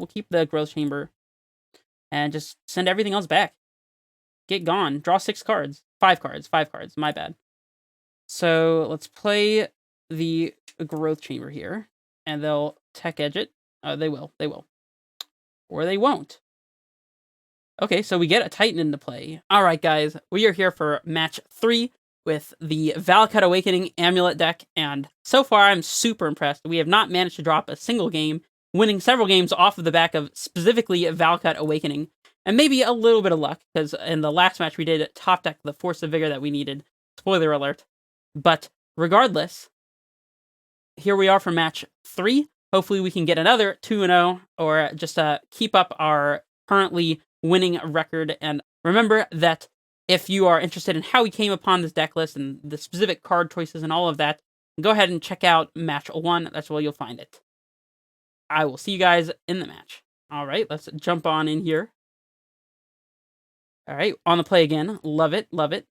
We'll keep the growth chamber and just send everything else back. Get gone. Draw 6 cards. 5 cards. 5 cards. My bad. So let's play the growth chamber here, and they'll tech edge it. They will. They will. Or they won't. Okay, so we get a Titan into play. All right, guys. We are here for match 3 with the Valakut Awakening Amulet deck, and so far I'm super impressed. We have not managed to drop a single game, winning several games off of the back of specifically Valakut Awakening, and maybe a little bit of luck, because in the last match we did top deck the Force of Vigor that we needed. Spoiler alert. But regardless, here we are for match 3. Hopefully we can get another 2-0, or just keep up our currently winning record. And remember that if you are interested in how we came upon this deck list and the specific card choices and all of that, go ahead and check out match 1. That's where you'll find it. I will see you guys in the match. All right, let's jump on in here. All right, on the play again. Love it, love it.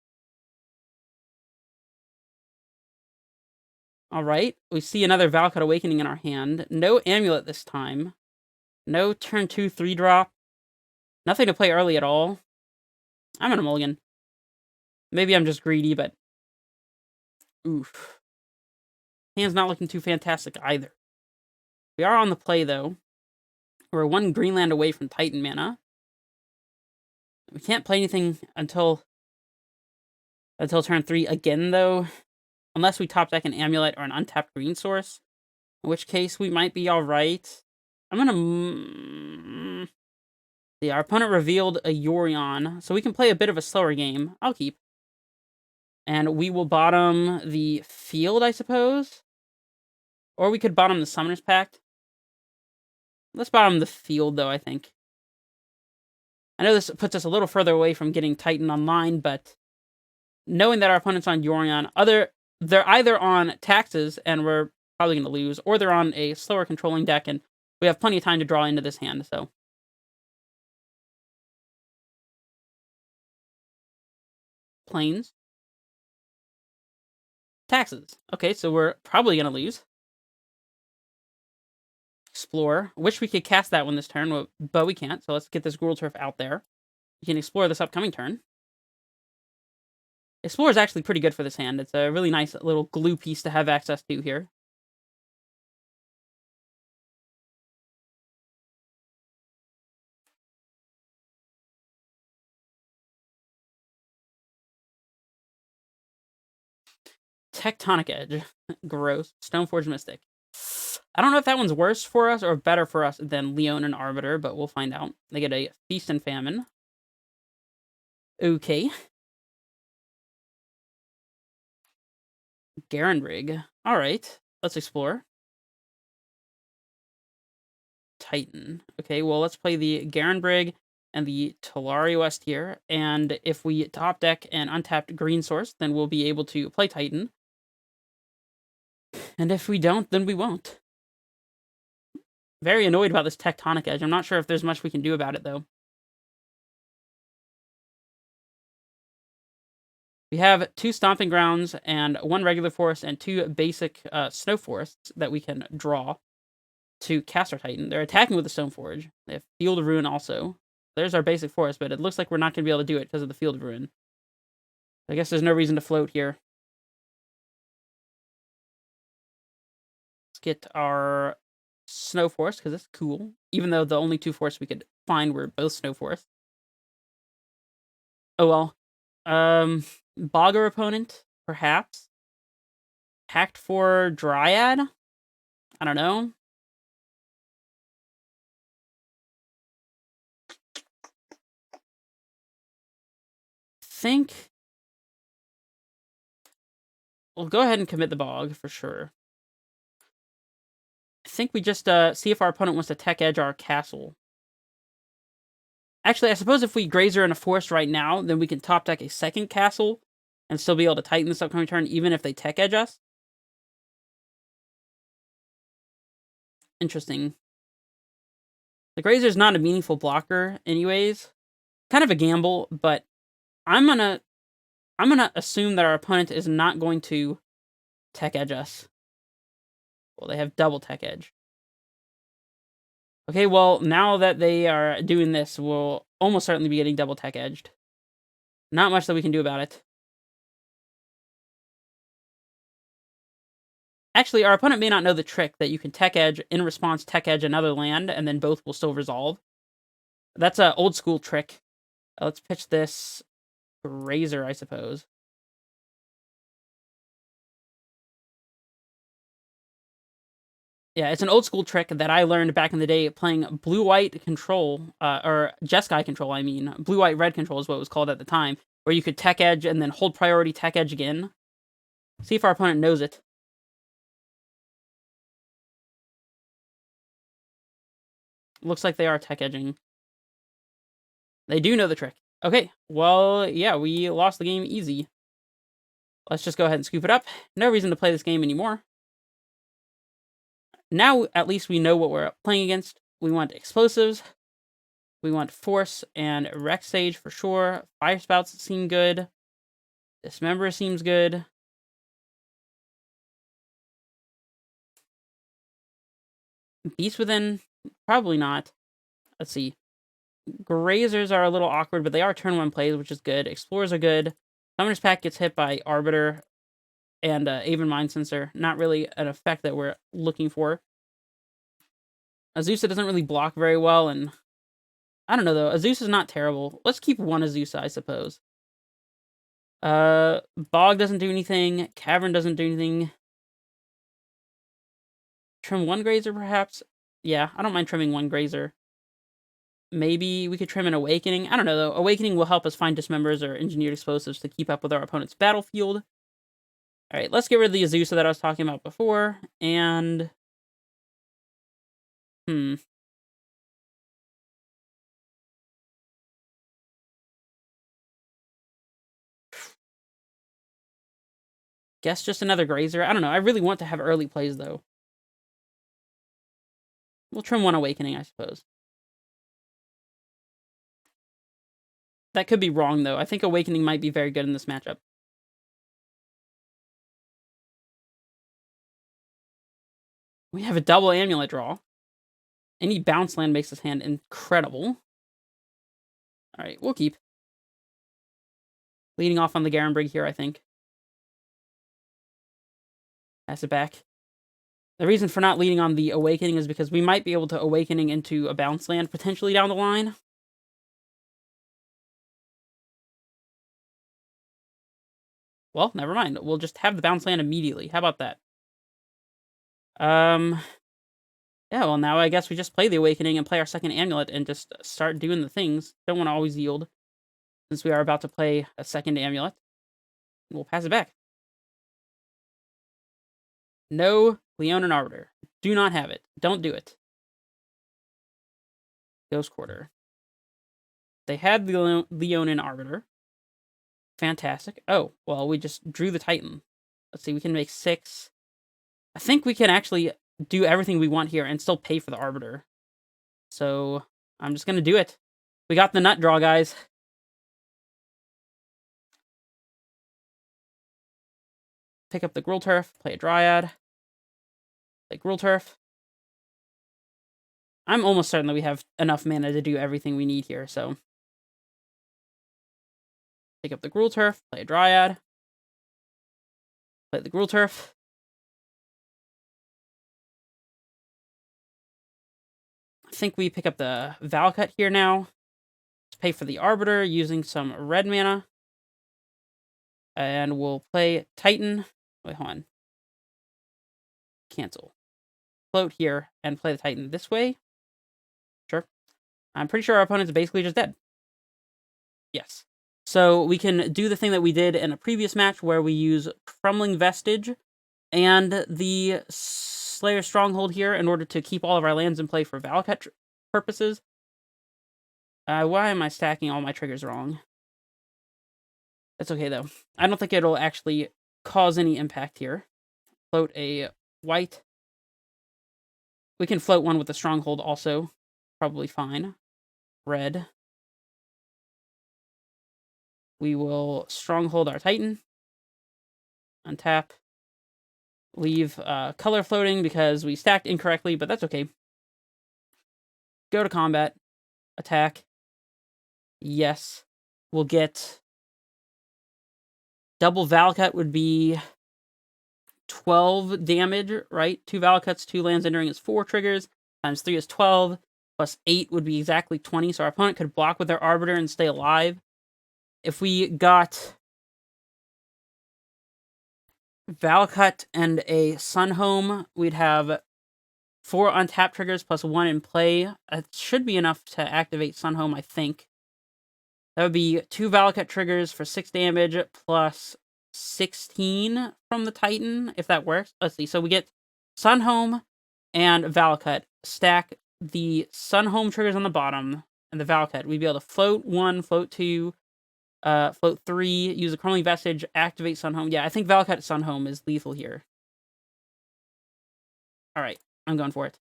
All right, we see another Valakut Awakening in our hand. No Amulet this time. No turn 2 3-drop. Nothing to play early at all. I'm gonna mulligan. Maybe I'm just greedy, but... oof. Hand's not looking too fantastic either. We are on the play, though. We're 1 Greenland away from Titan mana. We can't play anything until turn 3 again, though. Unless we top deck an Amulet or an untapped green source. In which case, we might be alright. I'm gonna... yeah, our opponent revealed a Yorion, so we can play a bit of a slower game. I'll keep. And we will bottom the field, I suppose? Or we could bottom the Summoner's Pact. Let's bottom the field, though, I think. I know this puts us a little further away from getting Titan online, but knowing that our opponent's on Yorion, they're either on Taxes, and we're probably going to lose, or they're on a slower controlling deck, and we have plenty of time to draw into this hand, so... Plains. Taxes. Okay, so we're probably going to lose. Explore. Wish we could cast that one this turn, but we can't, so let's get this Gruul Turf out there. We can explore this upcoming turn. Explore is actually pretty good for this hand. It's a really nice little glue piece to have access to here. Tectonic Edge. Gross. Stoneforge Mystic. I don't know if that one's worse for us or better for us than Leon and Arbiter, but we'll find out. They get a Feast and Famine. Okay. Garanbrig. Alright. Let's explore. Titan. Okay, well, let's play the Garanbrig and the Talaria West here. And if we top deck an untapped green source, then we'll be able to play Titan. And if we don't, then we won't. Very annoyed about this Tectonic Edge. I'm not sure if there's much we can do about it, though. We have 2 Stomping Grounds and 1 regular forest and 2 basic snow forests that we can draw to cast our Titan. They're attacking with the Stoneforge. They have Field of Ruin also. There's our basic forest, but it looks like we're not going to be able to do it because of the Field of Ruin. I guess there's no reason to float here. Let's get our Snow Forest, because it's cool. Even though the only 2 forests we could find were both Snow Forests. Oh well. Bogger opponent, perhaps. Pact for Dryad? I don't know. Think we'll go ahead and commit the Bog for sure. I think we just see if our opponent wants to tech edge our castle. Actually, I suppose if we Grazer in a forest right now, then we can top deck a second castle and still be able to Titan this upcoming turn, even if they tech edge us. Interesting. The Grazer's not a meaningful blocker anyways. Kind of a gamble, but I'm gonna assume that our opponent is not going to tech edge us. Well, they have double tech edge. Okay, well, now that they are doing this, we'll almost certainly be getting double tech edged. Not much that we can do about it. Actually, our opponent may not know the trick that you can tech edge, in response tech edge another land, and then both will still resolve. That's an old school trick. Let's pitch this Razor, I suppose. Yeah, it's an old school trick that I learned back in the day playing blue-white control, or Jeskai control, I mean. Blue-white-red control is what it was called at the time, where you could tech edge and then hold priority tech edge again. See if our opponent knows it. Looks like they are tech edging. They do know the trick. Okay, well, yeah, we lost the game easy. Let's just go ahead and scoop it up. No reason to play this game anymore. Now, at least we know what we're playing against. We want explosives. We want force and wreck stage for sure. Fire spouts seem good. Dismember seems good. Beast Within, probably not. Let's see. Grazers are a little awkward, but they are turn 1 plays, which is good. Explorers are good. Summoner's Pact gets hit by Arbiter and Aven Mind Sensor. Not really an effect that we're looking for. Azusa doesn't really block very well, and I don't know, though. Azusa's not terrible. Let's keep one Azusa, I suppose. Bog doesn't do anything. Cavern doesn't do anything. Trim 1 Grazer, perhaps? Yeah, I don't mind trimming 1 Grazer. Maybe we could trim an Awakening. I don't know, though. Awakening will help us find Dismembers or Engineered Explosives to keep up with our opponent's battlefield. Alright, let's get rid of the Azusa that I was talking about before, and... Guess just another Grazer? I don't know, I really want to have early plays, though. We'll trim 1 Awakening, I suppose. That could be wrong, though. I think Awakening might be very good in this matchup. We have a double Amulet draw. Any bounce land makes this hand incredible. Alright, we'll keep. Leading off on the Garenbrig here, I think. Pass it back. The reason for not leading on the Awakening is because we might be able to Awakening into a bounce land potentially down the line. Well, never mind. We'll just have the bounce land immediately. How about that? Yeah, well, now I guess we just play the Awakening and play our second Amulet and just start doing the things. Don't want to always yield, since we are about to play a second Amulet. We'll pass it back. No Leonin Arbiter. Do not have it. Don't do it. Ghost Quarter. They had the Leonin Arbiter. Fantastic. Oh, well, we just drew the Titan. Let's see, we can make 6. I think we can actually do everything we want here and still pay for the Arbiter. So, I'm just gonna do it. We got the nut draw, guys. Pick up the Gruul Turf, play a Dryad. Play Gruul Turf. I'm almost certain that we have enough mana to do everything we need here, so... Pick up the Gruul Turf, play a Dryad. Play the Gruul Turf. I think we pick up the Valakut here now. Let's pay for the Arbiter using some red mana. And we'll play Titan. Wait, hold on. Cancel. Float here and play the Titan this way. Sure. I'm pretty sure our opponent's basically just dead. Yes. So we can do the thing that we did in a previous match where we use Crumbling Vestige and the Slayer Stronghold here in order to keep all of our lands in play for Valakut purposes. Why am I stacking all my triggers wrong? That's okay, though. I don't think it'll actually cause any impact here. Float a white. We can float one with a Stronghold also. Probably fine. Red. We will Stronghold our Titan. Untap. Leave color floating because we stacked incorrectly, but that's okay. Go to combat. Attack. Yes. We'll get... Double Valakut would be 12 damage, right? 2 Valakuts, 2 lands entering is 4 triggers, times 3 is 12, plus 8 would be exactly 20, so our opponent could block with their Arbiter and stay alive. If we got Valakut and a Sunhome, we'd have 4 untapped triggers plus 1 in play. That should be enough to activate Sunhome, I think. That would be 2 Valakut triggers for 6 damage plus 16 from the Titan, if that works. Let's see. So we get Sunhome and Valakut. Stack the Sunhome triggers on the bottom and the Valakut. We'd be able to float 1, float 2, float 3, use a Crumbling Vestige, activate Sunhome. Yeah, I think Valakut Sunhome is lethal here. Alright, I'm going for it.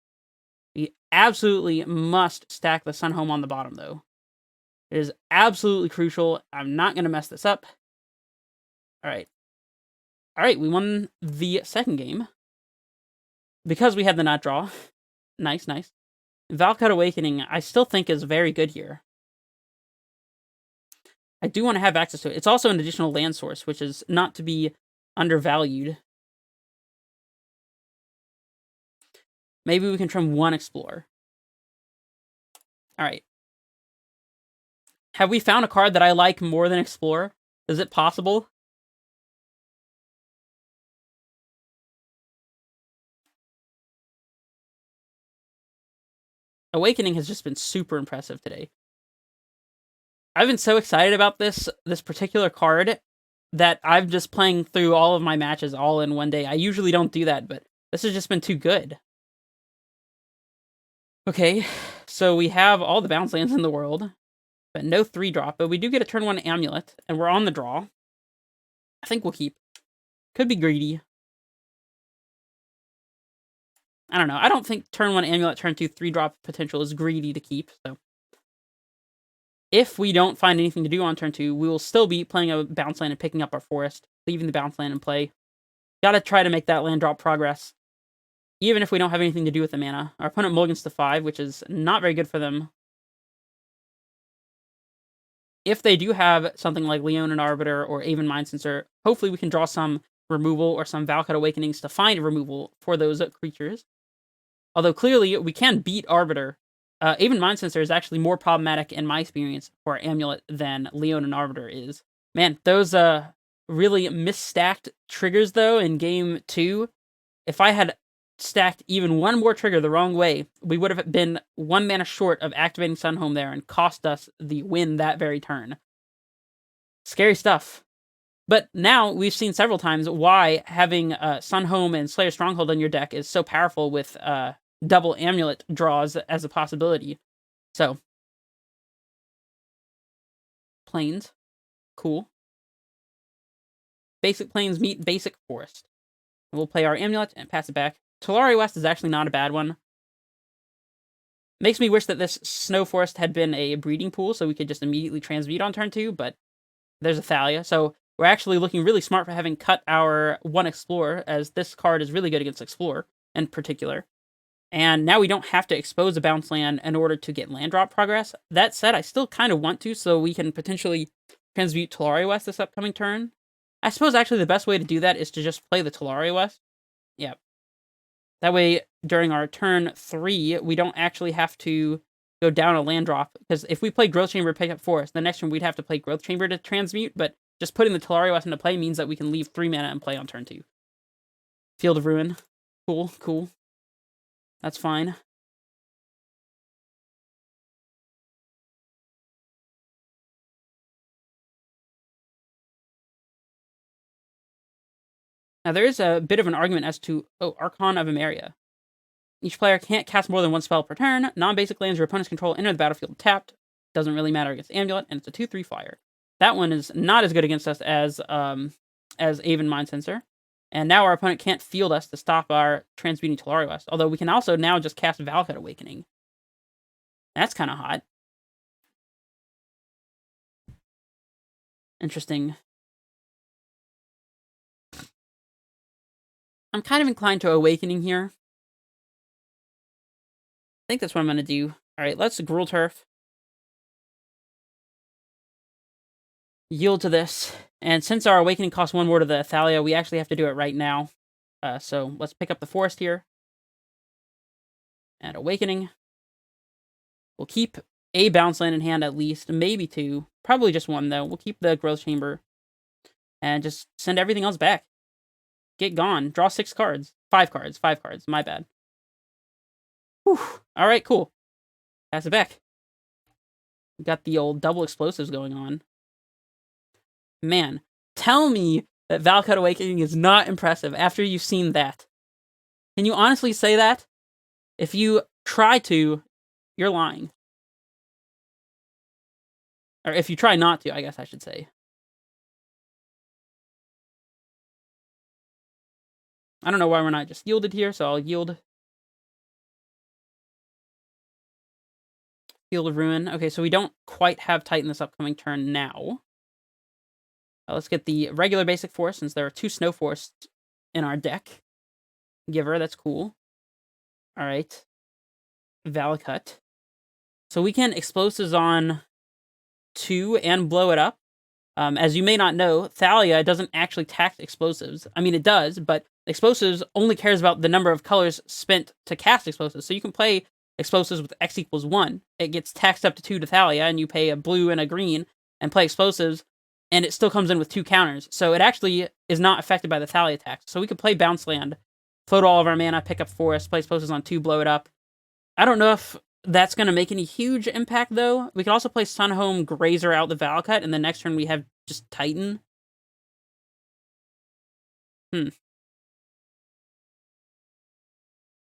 We absolutely must stack the Sunhome on the bottom, though. It is absolutely crucial. I'm not going to mess this up. Alright. Alright, we won the second game. Because we had the not draw. Nice, nice. Valakut Awakening, I still think is very good here. I do want to have access to it. It's also an additional land source, which is not to be undervalued. Maybe we can trim 1 Explorer. Alright. Have we found a card that I like more than Explorer? Is it possible? Awakening has just been super impressive today. I've been so excited about this particular card that I'm just playing through all of my matches all in one day. I usually don't do that, but this has just been too good. Okay, so we have all the bounce lands in the world, but no 3-drop, but we do get a turn 1 Amulet, and we're on the draw. I think we'll keep. Could be greedy. I don't know. I don't think turn 1 Amulet, turn 2 3-drop potential is greedy to keep, so. If we don't find anything to do on turn 2, we will still be playing a bounce land and picking up our forest, leaving the bounce land in play. Gotta try to make that land drop progress. Even if we don't have anything to do with the mana. Our opponent mulligans to 5, which is not very good for them. If they do have something like Leonin Arbiter or Aven Mindcensor, hopefully we can draw some removal or some Valakut Awakenings to find removal for those creatures. Although clearly we can beat Arbiter. Aven Mindcensor is actually more problematic in my experience for Amulet than Leonin Arbiter is. Man, those really misstacked triggers though in game 2. If I had stacked even one more trigger the wrong way, we would have been 1 mana short of activating Sunhome there and cost us the win that very turn. Scary stuff. But now we've seen several times why having Sunhome and Slayer Stronghold on your deck is so powerful with double Amulet draws as a possibility. So, Plains. Cool. Basic Plains meet Basic Forest. We'll play our Amulet and pass it back. Tolari West is actually not a bad one. Makes me wish that this Snow Forest had been a breeding pool so we could just immediately transmute on turn 2, but there's a Thalia. So we're actually looking really smart for having cut our 1 Explorer, as this card is really good against Explorer in particular. And now we don't have to expose a bounce land in order to get land drop progress. That said, I still kind of want to, so we can potentially transmute Tolari West this upcoming turn. I suppose actually the best way to do that is to just play the Tolari West. Yeah. That way, during our turn 3, we don't actually have to go down a land drop. Because if we play Growth Chamber, pick up Forest, the next turn we'd have to play Growth Chamber to transmute, but just putting the Tolari West into play means that we can leave 3 mana and play on turn 2. Field of Ruin. Cool, cool. That's fine. Now, there is a bit of an argument as to, Archon of Emeria. Each player can't cast more than 1 spell per turn. Non-basic lands your opponent's control enter the battlefield tapped. Doesn't really matter against Amulet, and it's a 2/3 flyer. That one is not as good against us as Aven Mindcensor. And now our opponent can't field us to stop our transmuting Tolari West. Although we can also now just cast Valakut Awakening. That's kind of hot. Interesting. I'm kind of inclined to Awakening here. I think that's what I'm going to do. Alright, let's Gruul Turf. Yield to this. And since our Awakening costs 1 more to the Thalia, we actually have to do it right now. So let's pick up the Forest here. And Awakening. We'll keep a bounce land in hand at least, maybe 2. Probably just 1, though. We'll keep the Growth Chamber. And just send everything else back. Get gone. Draw 6 cards. 5 cards. 5 cards. My bad. Whew. Alright, cool. Pass it back. Got the old double explosives going on. Man, tell me that Valakut Awakening is not impressive after you've seen that. Can you honestly say that? If you try to, you're lying. Or if you try not to, I guess I should say. I don't know why we're not just yielded here, so I'll yield. Field of Ruin. Okay, so we don't quite have Titan this upcoming turn now. Let's get the regular basic force, since there are 2 snow forests in our deck. Giver, that's cool. Alright. Valakut. So we can Explosives on 2 and blow it up. As you may not know, Thalia doesn't actually tax explosives. I mean, it does, but explosives only cares about the number of colors spent to cast explosives. So you can play explosives with X equals 1. It gets taxed up to 2 to Thalia, and you pay a blue and a green, and play explosives, and it still comes in with 2 counters. So it actually is not affected by the Thalia tax. So we could play Bounce Land, float all of our mana, pick up Forest, play explosives on 2, blow it up. I don't know if that's going to make any huge impact, though. We could also play Sunhome, Grazer out the Valakut, and the next turn we have just Titan.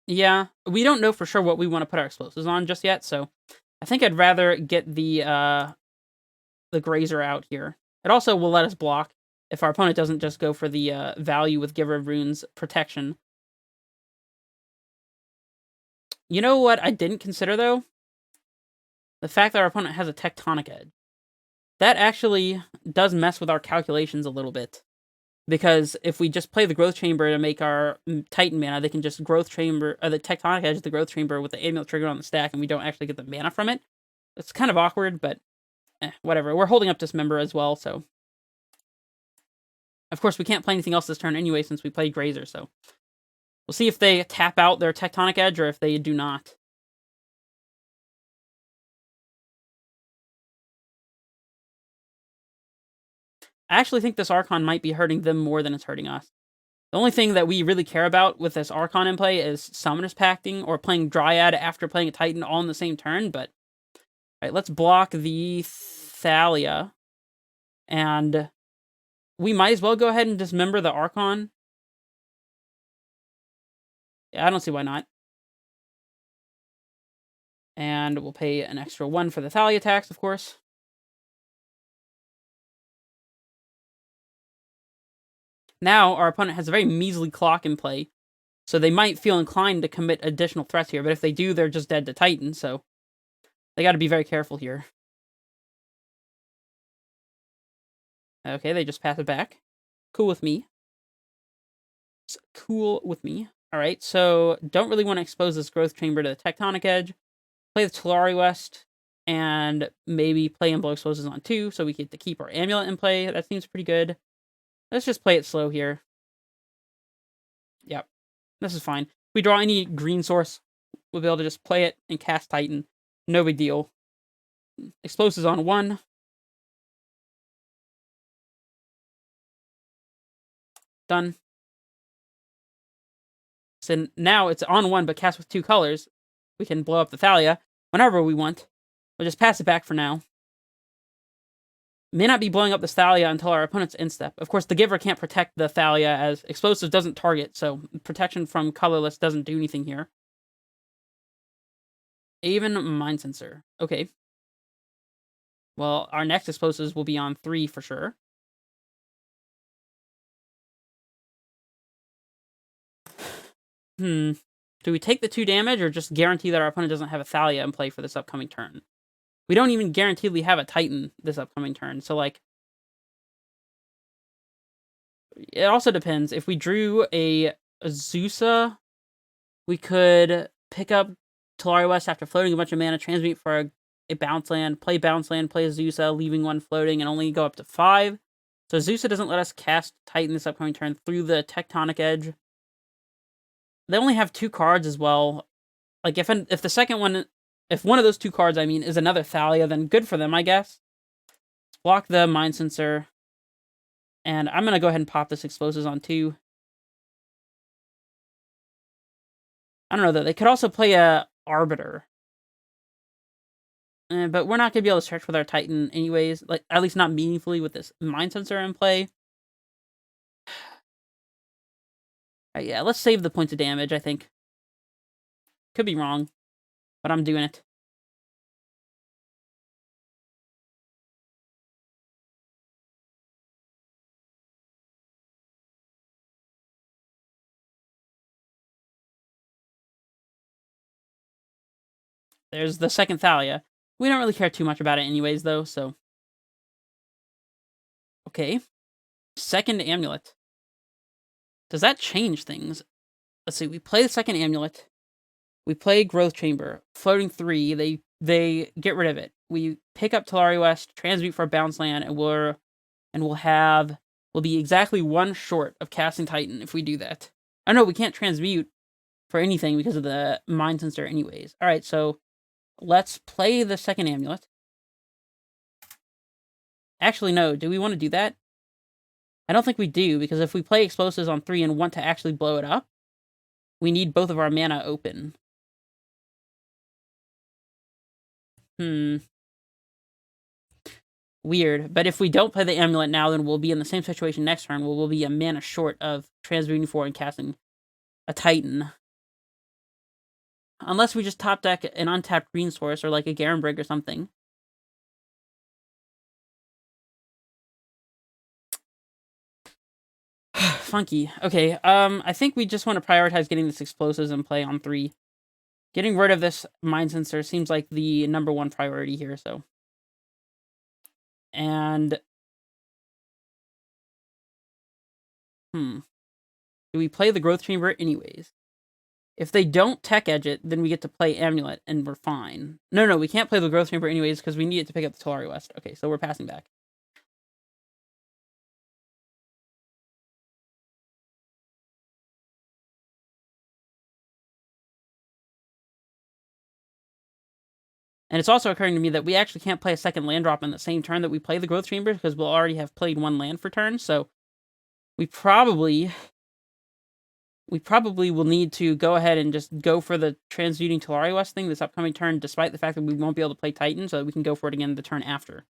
Yeah, we don't know for sure what we want to put our explosives on just yet, so I think I'd rather get the Grazer out here. It also will let us block if our opponent doesn't just go for the value with Giver of Runes protection. You know what I didn't consider, though? The fact that our opponent has a Tectonic Edge. That actually does mess with our calculations a little bit. Because if we just play the Growth Chamber to make our Titan mana, they can just Growth Chamber, the Tectonic Edge, the Growth Chamber with the Amulet trigger on the stack, and we don't actually get the mana from it. It's kind of awkward, but whatever. We're holding up Dismember as well, so. Of course, we can't play anything else this turn anyway, since we played Grazer, so. We'll see if they tap out their Tectonic Edge, or if they do not. I actually think this Archon might be hurting them more than it's hurting us. The only thing that we really care about with this Archon in play is Summoner's Pacting, or playing Dryad after playing a Titan all in the same turn, but... Alright, let's block the Thalia. And we might as well go ahead and dismember the Archon. Yeah, I don't see why not. And we'll pay an extra 1 for the Thalia tax, of course. Now, our opponent has a very measly clock in play, so they might feel inclined to commit additional threats here, but if they do, they're just dead to Titan, so they gotta be very careful here. Okay, they just pass it back. Cool with me. It's cool with me. Alright, so don't really want to expose this Growth Chamber to the Tectonic Edge. Play the Talari West, and maybe play and blow explosives on 2, so we get to keep our Amulet in play. That seems pretty good. Let's just play it slow here. Yep. This is fine. If we draw any green source, we'll be able to just play it and cast Titan. No big deal. Explosives on 1. Done. So now it's on 1, but cast with 2 colors. We can blow up the Thalia whenever we want. We'll just pass it back for now. May not be blowing up the Thalia until our opponent's instep. Of course, the Giver can't protect the Thalia, as Explosives doesn't target, so protection from colorless doesn't do anything here. Even Mind Sensor. Okay. Well, our next Explosives will be on 3 for sure. Do we take the 2 damage, or just guarantee that our opponent doesn't have a Thalia in play for this upcoming turn? We don't even guaranteedly have a Titan this upcoming turn, so, like... It also depends. If we drew a Azusa, we could pick up Talari West after floating a bunch of mana, transmute for a bounce land, play a Azusa, leaving one floating, and only go up to 5. So Azusa doesn't let us cast Titan this upcoming turn through the Tectonic Edge. They only have 2 cards as well. Like, if the second one, if one of those 2 cards, I mean, is another Thalia, then good for them, I guess. Let's block the Mind Sensor. And I'm going to go ahead and pop this Explosives on 2. I don't know, though. They could also play a Arbiter. But we're not going to be able to search with our Titan anyways. Like, at least not meaningfully with this Mind Sensor in play. Yeah, let's save the points of damage, I think. Could be wrong, but I'm doing it. There's the second Thalia. We don't really care too much about it anyways, though, so... Okay. Second Amulet. Does that change things? Let's see, we play the second Amulet. We play Growth Chamber. Floating 3, they get rid of it. We pick up Talari West, transmute for a bounce land, and we'll be exactly 1 short of casting Titan if we do that. Oh no, we can't transmute for anything because of the Mind Sensor anyways. Alright, so let's play the second Amulet. Actually, no. Do we want to do that? I don't think we do, because if we play Explosives on 3 and want to actually blow it up, we need both of our mana open. Weird. But if we don't play the Amulet now, then we'll be in the same situation next turn, where we'll be a mana short of transmuting for and casting a Titan. Unless we just top deck an untapped green source, or like a Garenbrig or something. Funky. Okay, I think we just want to prioritize getting this Explosives in play on 3. Getting rid of this Mind Sensor seems like the #1 priority here, so. And... do we play the Growth Chamber anyways? If they don't Tech Edge it, then we get to play Amulet, and we're fine. No, we can't play the Growth Chamber anyways, because we need it to pick up the Talari West. Okay, so we're passing back. And it's also occurring to me that we actually can't play a second land drop in the same turn that we play the Growth Chamber, because we'll already have played 1 land for turn, so we probably will need to go ahead and just go for the transmuting Talari West thing this upcoming turn, despite the fact that we won't be able to play Titan, so that we can go for it again the turn after.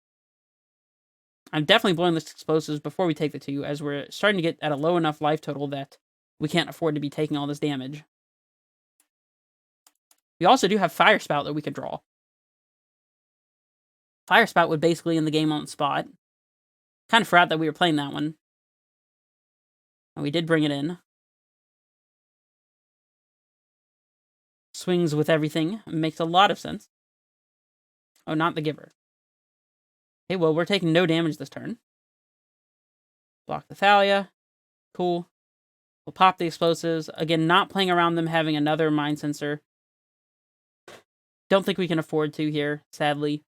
I'm definitely blowing this Explosives before we take the 2, as we're starting to get at a low enough life total that we can't afford to be taking all this damage. We also do have Fire Spout that we could draw. Fire Spout would basically end the game on the spot. Kind of forgot that we were playing that one. And we did bring it in. Swings with everything. Makes a lot of sense. Oh, not the Giver. Okay, well, we're taking no damage this turn. Block the Thalia. Cool. We'll pop the Explosives. Again, not playing around them having another Mind Sensor. Don't think we can afford to here, sadly.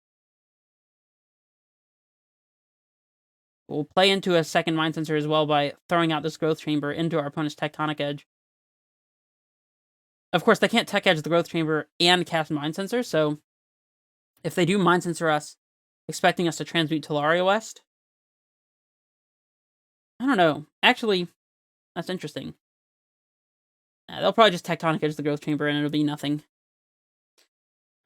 We'll play into a second Mind Sensor as well by throwing out this Growth Chamber into our opponent's Tectonic Edge. Of course, they can't Tech Edge the Growth Chamber and cast Mind Sensor, so if they do Mind Sensor us, expecting us to transmute Talari West, I don't know. Actually, that's interesting. They'll probably just Tectonic Edge the Growth Chamber and it'll be nothing.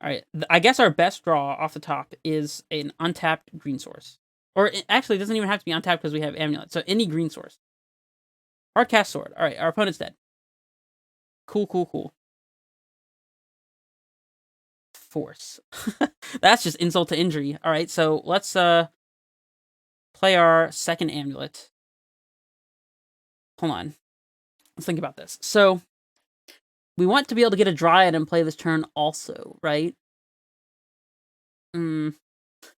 Alright, I guess our best draw off the top is an untapped green source. Or, actually, it doesn't even have to be untapped because we have Amulet. So, any green source. Hardcast Sword. Alright, our opponent's dead. Cool. Force. That's just insult to injury. Alright, so let's play our second Amulet. Hold on. Let's think about this. So, we want to be able to get a Dryad and play this turn also, right?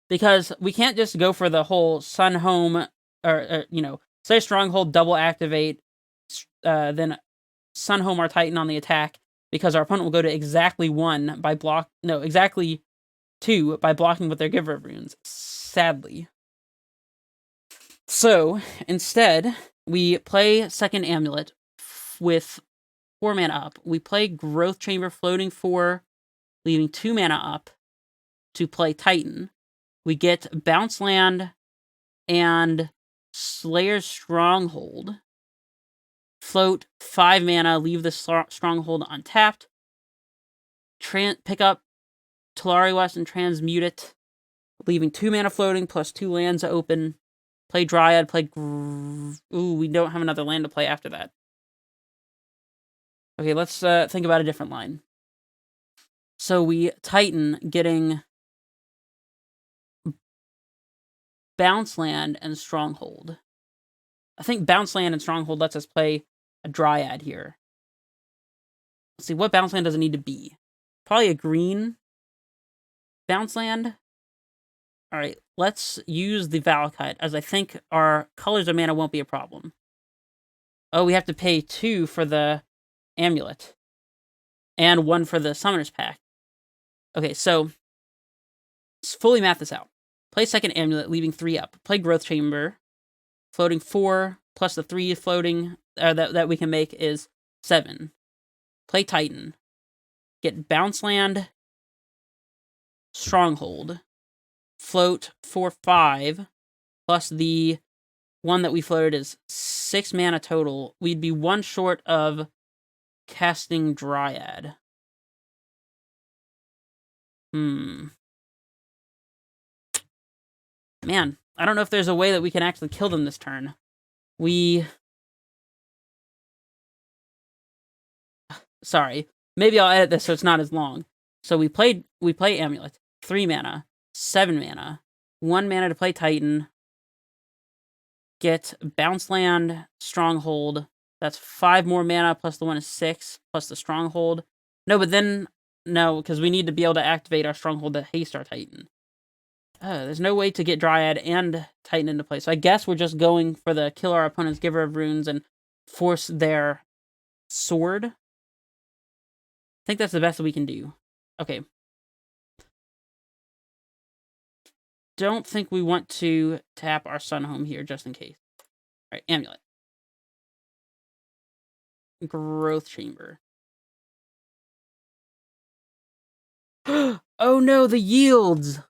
Because we can't just go for the whole Sun Home, say Stronghold, double activate, then Sun Home our Titan on the attack, because our opponent will go to exactly 1 by exactly 2 by blocking with their Giver of Runes, sadly. So, instead, we play second Amulet with 4 mana up. We play Growth Chamber floating 4, leaving 2 mana up to play Titan. We get Bounce Land and Slayer's Stronghold. Float 5 mana, leave the Stronghold untapped. Pick up Talari West and transmute it, leaving 2 mana floating plus 2 lands open. Play Dryad, ooh, we don't have another land to play after that. Okay, let's think about a different line. So we Titan, getting Bounce Land and Stronghold. I think Bounce Land and Stronghold lets us play a Dryad here. Let's see, what Bounce Land does it need to be? Probably a green Bounce Land. Alright, let's use the Valakut, as I think our colors of mana won't be a problem. Oh, we have to pay 2 for the Amulet. And 1 for the Summoner's Pack. Okay, so let's fully math this out. Play second Amulet, leaving 3 up. Play Growth Chamber, floating 4, plus the 3 floating that we can make is 7. Play Titan. Get Bounce Land, Stronghold. Float 4/5, plus the 1 that we floated is 6 mana total. We'd be 1 short of casting Dryad. Man, I don't know if there's a way that we can actually kill them this turn. Sorry. Maybe I'll edit this so it's not as long. So we play Amulet. 3 mana. 7 mana. 1 mana to play Titan. Get Bounce Land, Stronghold. That's 5 more mana, plus the 1 is 6, plus the Stronghold. No, but then, no, because we need to be able to activate our Stronghold to haste our Titan. There's no way to get Dryad and Titan into play, so I guess we're just going for the kill our opponent's Giver of Runes and force their sword. I think that's the best that we can do. Okay. Don't think we want to tap our Sunhome here, just in case. Alright, Amulet. Growth Chamber. Oh no, the yields!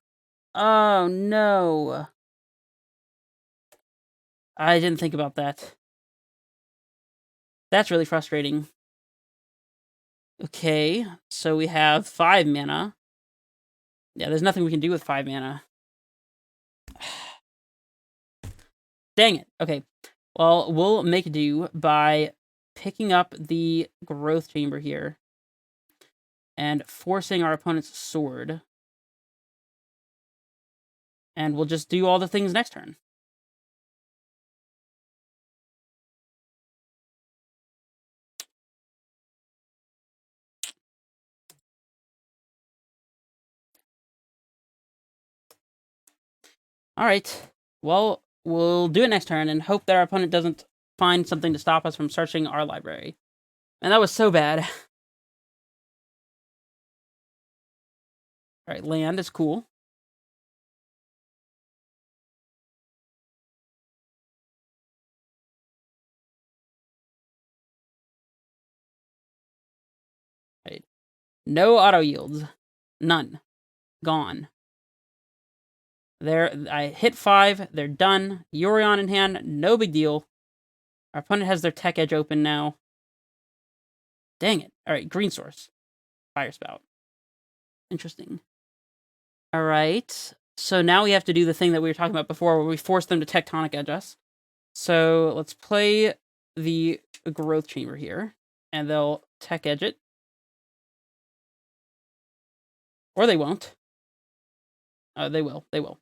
Oh no. I didn't think about that. That's really frustrating. Okay, so we have 5 mana. Yeah, there's nothing we can do with 5 mana. Dang it. Okay, well, we'll make do by picking up the Growth Chamber here and forcing our opponent's sword. And we'll just do all the things next turn. Alright, well, we'll do it next turn and hope that our opponent doesn't find something to stop us from searching our library. And that was so bad. Alright, land is cool. Right. No auto yields. None. Gone. There, I hit 5. They're done. Yorion in hand. No big deal. Our opponent has their tech edge open now. Dang it. Alright, green source. Fire spout. Interesting. Alright. So now we have to do the thing that we were talking about before, where we force them to tectonic edge us. So let's play the Growth Chamber here. And they'll tech edge it. Or they won't. They will. They will.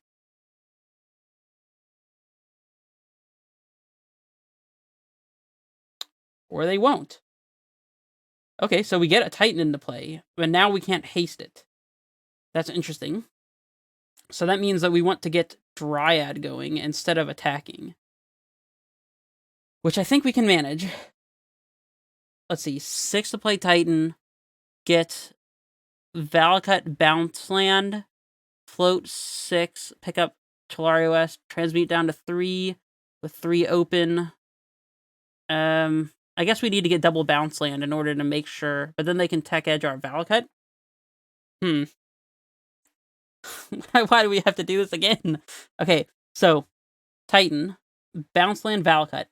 Or they won't. Okay, so we get a Titan into play, but now we can't haste it. That's interesting. So that means that we want to get Dryad going instead of attacking. Which I think we can manage. Let's see, 6 to play Titan, get Valakut Bounce Land, float 6, pick up Tolaria West, transmute down to 3 with 3 open. I guess we need to get double Bounce Land in order to make sure, but then they can tech edge our Valakut. Why do we have to do this again? Okay, so Titan, Bounce Land Valakut,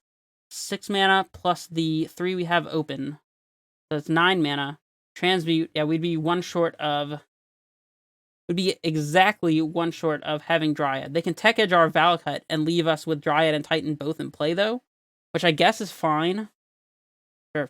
6 mana plus the 3 we have open. So it's 9 mana. Transmute, yeah, we'd be one short of... Would be exactly one short of having Dryad. They can tech edge our Valakut and leave us with Dryad and Titan both in play, though. Which I guess is fine. Sure.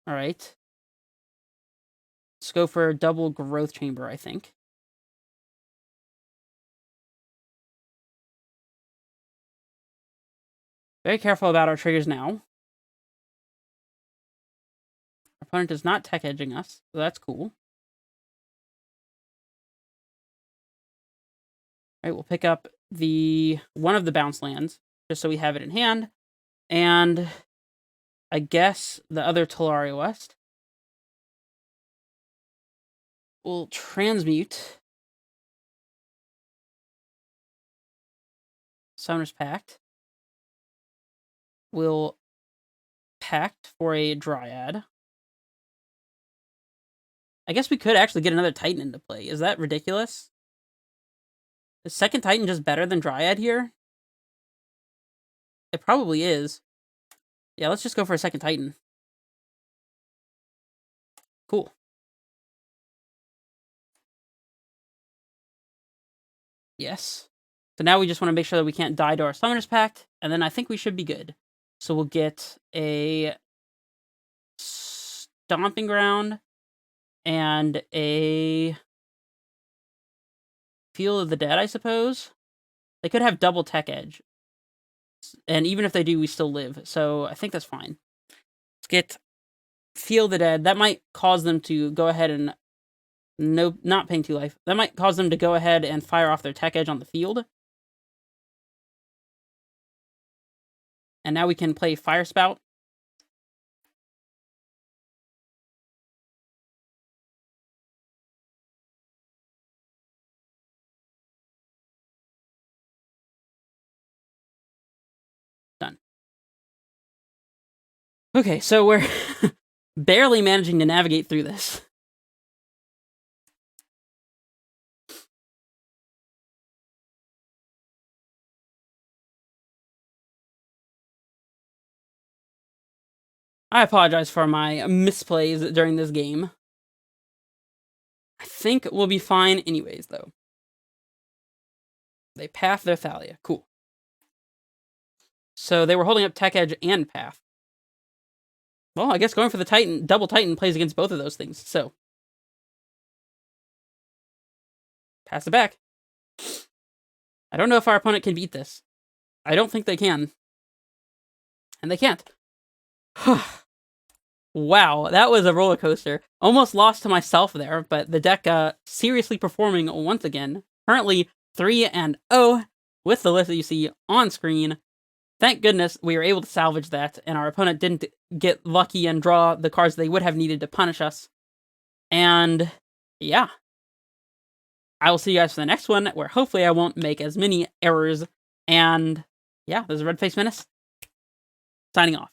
Alright. Let's go for a double Growth Chamber, I think. Very careful about our triggers now. Our opponent is not tech edging us, so that's cool. Alright, we'll pick up one of the bounce lands, just so we have it in hand. And I guess the other Tolaria West. We'll transmute Summoner's Pact. We'll Pact for a Dryad. I guess we could actually get another Titan into play. Is that ridiculous? Is second Titan just better than Dryad here? It probably is. Yeah, let's just go for a second Titan. Cool. Yes. So now we just want to make sure that we can't die to our Summoner's Pact, and then I think we should be good. So we'll get a Stomping Ground and a Field of the Dead, I suppose. They could have double tech edge. And even if they do, we still live. So I think that's fine. Let's get Field of the Dead. That might cause them to go ahead and... No, not paying 2 life. That might cause them to go ahead and fire off their tech edge on the field. And now we can play Fire Spout. Done. Okay, so we're barely managing to navigate through this. I apologize for my misplays during this game. I think we'll be fine anyways, though. They path their Thalia. Cool. So they were holding up Tech Edge and Path. Well, I guess going for the Titan, double Titan plays against both of those things, so. Pass it back. I don't know if our opponent can beat this. I don't think they can. And they can't. Wow, that was a roller coaster. Almost lost to myself there, but the deck seriously performing once again. Currently 3-0 with the list that you see on screen. Thank goodness we were able to salvage that, and our opponent didn't get lucky and draw the cards they would have needed to punish us. And yeah. I will see you guys for the next one, where hopefully I won't make as many errors. And yeah, this is Red Face Menace, signing off.